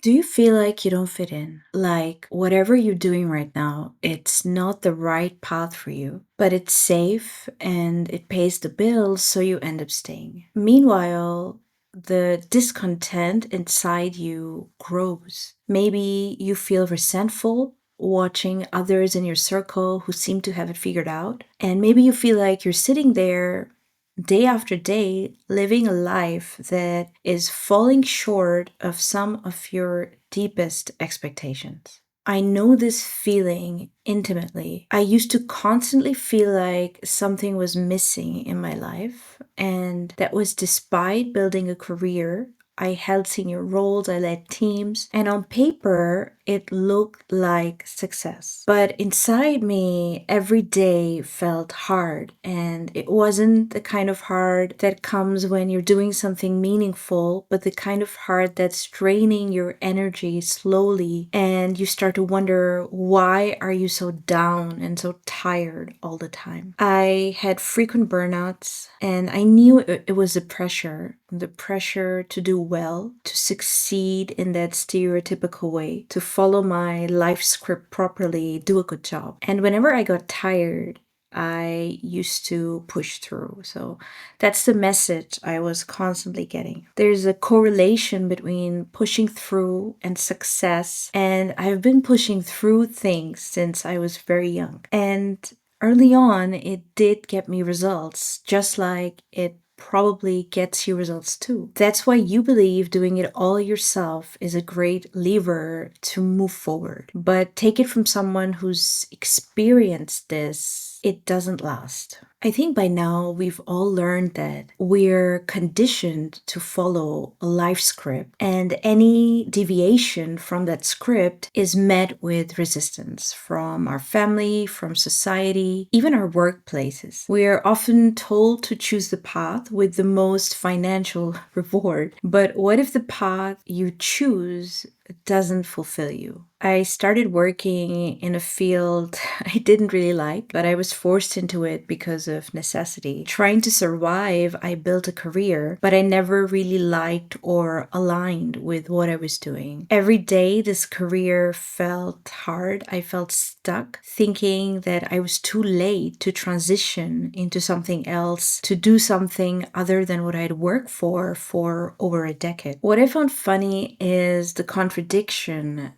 Do you feel like you don't fit in? Like whatever you're doing right now, it's not the right path for you, but it's safe and it pays the bills, so you end up staying. Meanwhile, the discontent inside you grows. Maybe you feel resentful watching others in your circle who seem to have it figured out. And maybe you feel like you're sitting there day after day living a life that is falling short of some of your deepest expectations. I know this feeling intimately. I used to constantly feel like something was missing in my life, and that was despite building a career. I held senior roles, I led teams, and on paper, it looked like success. But inside me, every day felt hard, and it wasn't the kind of hard that comes when you're doing something meaningful, but the kind of hard that's draining your energy slowly, and you start to wonder, why are you so down and so tired all the time? I had frequent burnouts, and I knew it was the pressure to do well, to succeed in that stereotypical way, to follow my life script properly, do a good job. And whenever I got tired, I used to push through. So that's the message I was constantly getting. There's a correlation between pushing through and success, and I've been pushing through things since I was very young. And early on, it did get me results, just like it probably gets you results too. That's why you believe doing it all yourself is a great lever to move forward. But take it from someone who's experienced this, it doesn't last. I think by now we've all learned that we're conditioned to follow a life script, and any deviation from that script is met with resistance from our family, from society, even our workplaces. We are often told to choose the path with the most financial reward, but what if the path you choose doesn't fulfill you? I started working in a field I didn't really like, but I was forced into it because of necessity. Trying to survive, I built a career, but I never really liked or aligned with what I was doing. Every day, this career felt hard. I felt stuck, thinking that I was too late to transition into something else, to do something other than what I'd worked for over a decade. What I found funny is the contradiction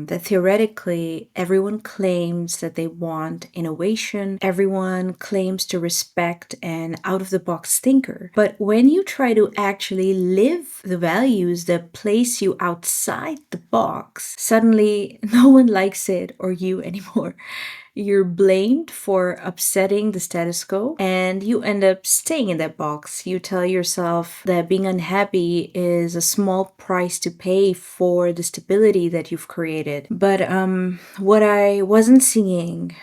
that theoretically everyone claims that they want innovation, everyone claims to respect an out of the box thinker. But when you try to actually live the values that place you outside the box, suddenly no one likes it or you anymore. You're blamed for upsetting the status quo, and you end up staying in that box. You tell yourself that being unhappy is a small price to pay for the stability that you've created. But what I wasn't seeing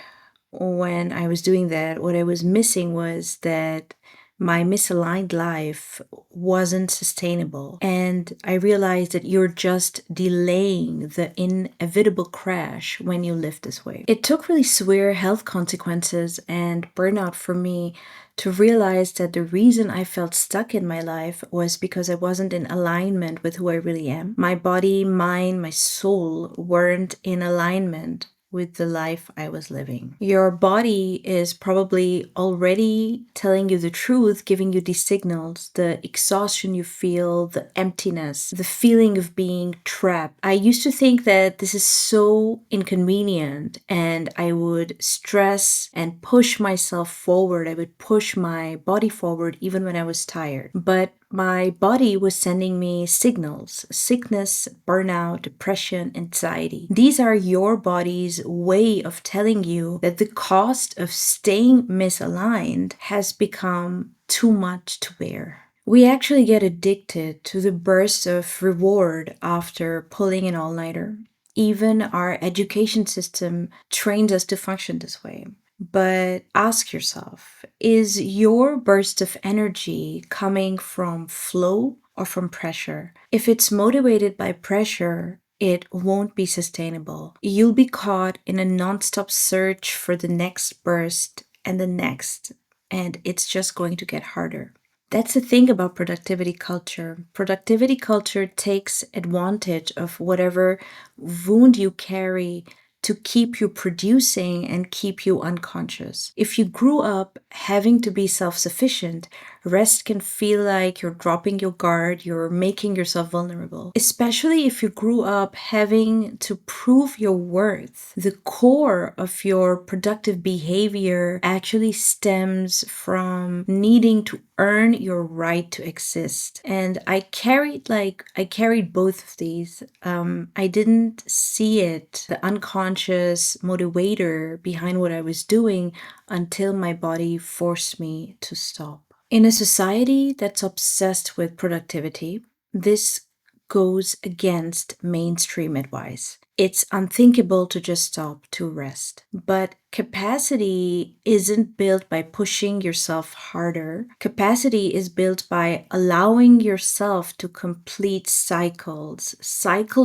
when I was doing that, what I was missing was that my misaligned life wasn't sustainable. And I realized that you're just delaying the inevitable crash when you live this way. It took really severe health consequences and burnout for me to realize that the reason I felt stuck in my life was because I wasn't in alignment with who I really am. My body, mind, my soul weren't in alignment with the life I was living. Your body is probably already telling you the truth, giving you these signals, the exhaustion you feel, the emptiness, the feeling of being trapped. I used to think that this is so inconvenient, and I would stress and push myself forward. I would push my body forward even when I was tired. But my body was sending me signals: sickness, burnout, depression, anxiety. These are your body's way of telling you that the cost of staying misaligned has become too much to bear. We actually get addicted to the burst of reward after pulling an all-nighter. Even our education system trains us to function this way. But ask yourself, is your burst of energy coming from flow or from pressure? If it's motivated by pressure, it won't be sustainable. You'll be caught in a nonstop search for the next burst and the next, and it's just going to get harder. That's the thing about productivity culture. Productivity culture takes advantage of whatever wound you carry to keep you producing and keep you unconscious. If you grew up having to be self sufficient, rest can feel like you're dropping your guard, you're making yourself vulnerable. Especially if you grew up having to prove your worth. The core of your productive behavior actually stems from needing to earn your right to exist. And I carried both of these. I didn't see it, the unconscious motivator behind what I was doing, until my body forced me to stop. In a society that's obsessed with productivity, this goes against mainstream advice. It's unthinkable to just stop to rest. But capacity isn't built by pushing yourself harder. Capacity is built by allowing yourself to complete cycles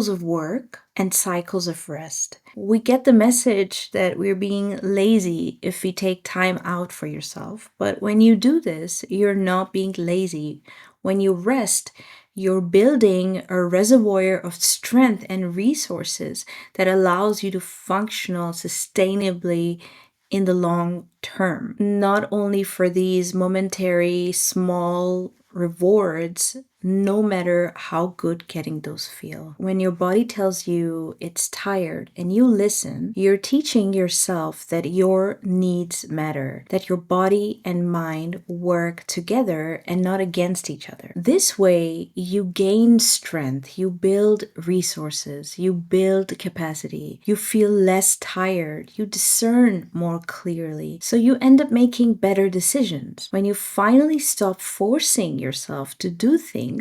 of work and cycles of rest. We get the message that we're being lazy if we take time out for yourself. But when you do this, you're not being lazy. When you rest, you're building a reservoir of strength and resources that allows you to function sustainably in the long term, not only for these momentary small rewards, no matter how good getting those feel. When your body tells you it's tired and you listen, you're teaching yourself that your needs matter, that your body and mind work together and not against each other. This way, you gain strength, you build resources, you build capacity, you feel less tired, you discern more clearly. So you end up making better decisions. When you finally stop forcing yourself to do things,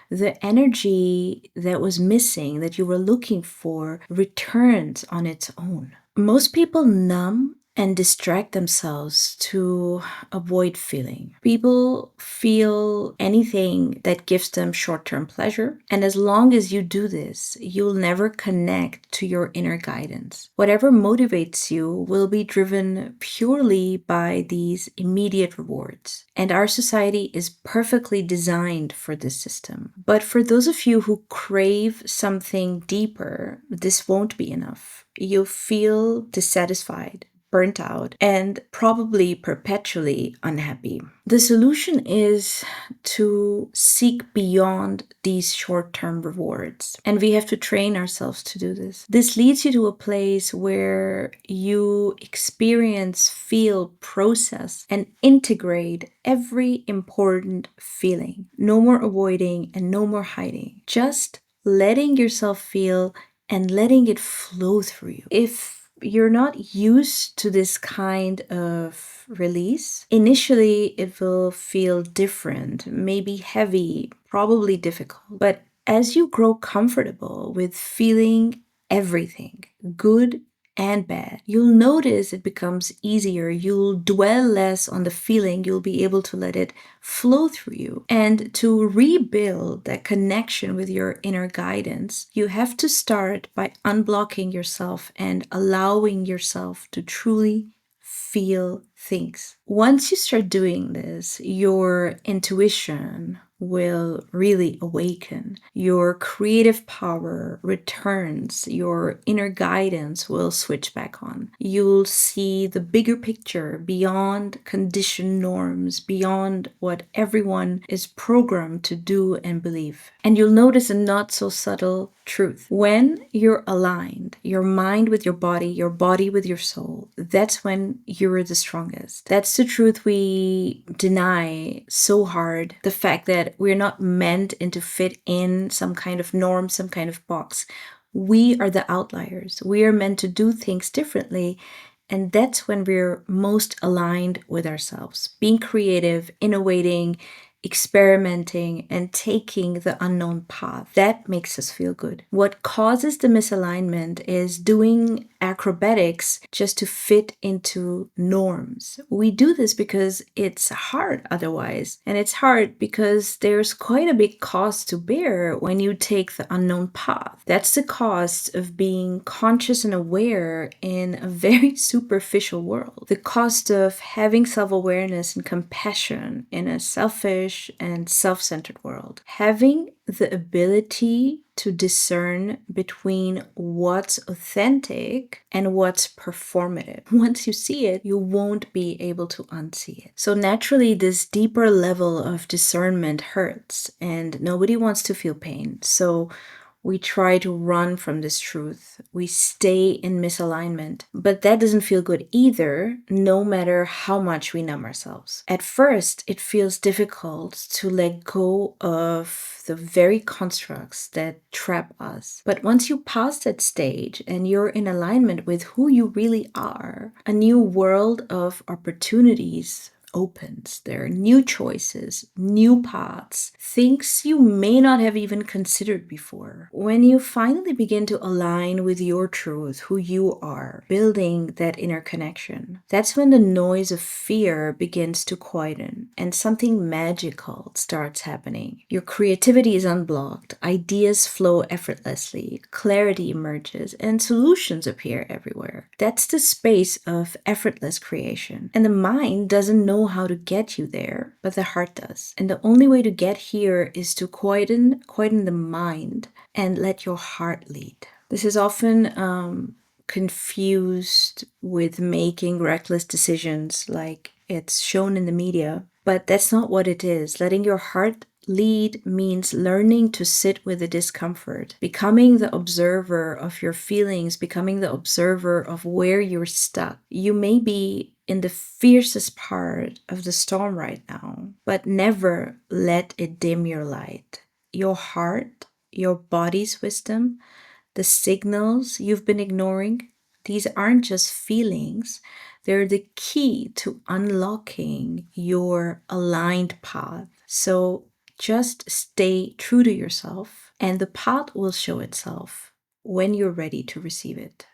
the energy that was missing, that you were looking for, returns on its own. Most people numb and distract themselves to avoid feeling. People feel anything that gives them short-term pleasure, and as long as you do this, you'll never connect to your inner guidance. Whatever motivates you will be driven purely by these immediate rewards. And our society is perfectly designed for this system. But for those of you who crave something deeper, this won't be enough. You'll feel dissatisfied, burnt out, and probably perpetually unhappy. The solution is to seek beyond these short-term rewards. And we have to train ourselves to do this. This leads you to a place where you experience, feel, process, and integrate every important feeling. No more avoiding and no more hiding. Just letting yourself feel and letting it flow through you. If you're not used to this kind of release, initially it will feel different, maybe heavy, probably difficult. But as you grow comfortable with feeling everything, good and bad, you'll notice it becomes easier. You'll dwell less on the feeling. You'll be able to let it flow through you. And to rebuild that connection with your inner guidance, you have to start by unblocking yourself and allowing yourself to truly feel things. Once you start doing this, your intuition will really awaken. Your creative power returns. Your inner guidance will switch back on. You'll see the bigger picture beyond conditioned norms, beyond what everyone is programmed to do and believe. And you'll notice a not so subtle truth. When you're aligned, your mind with your body with your soul, that's when you're the strongest. That's the truth we deny so hard. The fact that we're not meant to fit in some kind of norm, some kind of box. We are the outliers. We are meant to do things differently. And that's when we're most aligned with ourselves. Being creative, innovating, experimenting, and taking the unknown path. That makes us feel good. What causes the misalignment is doing acrobatics just to fit into norms. We do this because it's hard otherwise. And it's hard because there's quite a big cost to bear when you take the unknown path. That's the cost of being conscious and aware in a very superficial world. The cost of having self awareness and compassion in a selfish and self centered world. Having the ability to discern between what's authentic and what's performative. Once you see it, you won't be able to unsee it. So naturally, this deeper level of discernment hurts, and nobody wants to feel pain. So we try to run from this truth. We stay in misalignment. But that doesn't feel good either, no matter how much we numb ourselves. At first, it feels difficult to let go of the very constructs that trap us. But once you pass that stage and you're in alignment with who you really are, a new world of opportunities opens. There are new choices, new paths, things you may not have even considered before. When you finally begin to align with your truth, who you are, building that inner connection, that's when the noise of fear begins to quieten and something magical starts happening. Your creativity is unblocked, ideas flow effortlessly, clarity emerges, and solutions appear everywhere. That's the space of effortless creation. And the mind doesn't know how to get you there, but the heart does. And the only way to get here is to quieten the mind and let your heart lead. This is often confused with making reckless decisions like it's shown in the media, but that's not what it is. Letting your heart lead means learning to sit with the discomfort, becoming the observer of your feelings, becoming the observer of where you're stuck. You may be in the fiercest part of the storm right now, but never let it dim your light. Your heart, your body's wisdom, the signals you've been ignoring, these aren't just feelings. They're the key to unlocking your aligned path. So just stay true to yourself, and the path will show itself when you're ready to receive it.